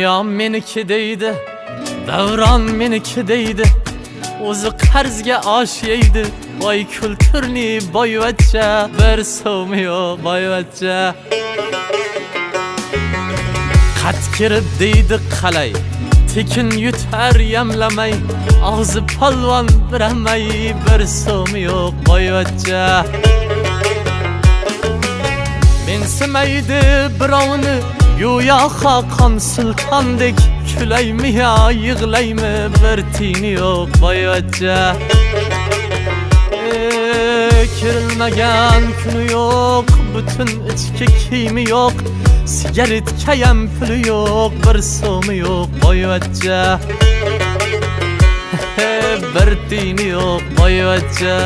Dünya meniki deydi, davron meniki deydi, o'zi qarzga osh yeydi. Voy kulturni boyvachcha, bir so'mi yo'q boyvachcha. Qat kirib deydi qalay, tekin yutar yamlamay, og'zi polvon biramay, bir so'mi yo'q boyvachcha. Mensimaydi birovni go'yo Xoqon sultondek, kulaymi yo yig'laymi, bir tiyini yo'q boyvachcha. Kirilmagan kuni yo'q, butun ichki kiyimi yo'q, sigaretkayam puli yo'q, bir so'mi yo'q boyvachcha. Bir tiyini yo'q boyvachcha.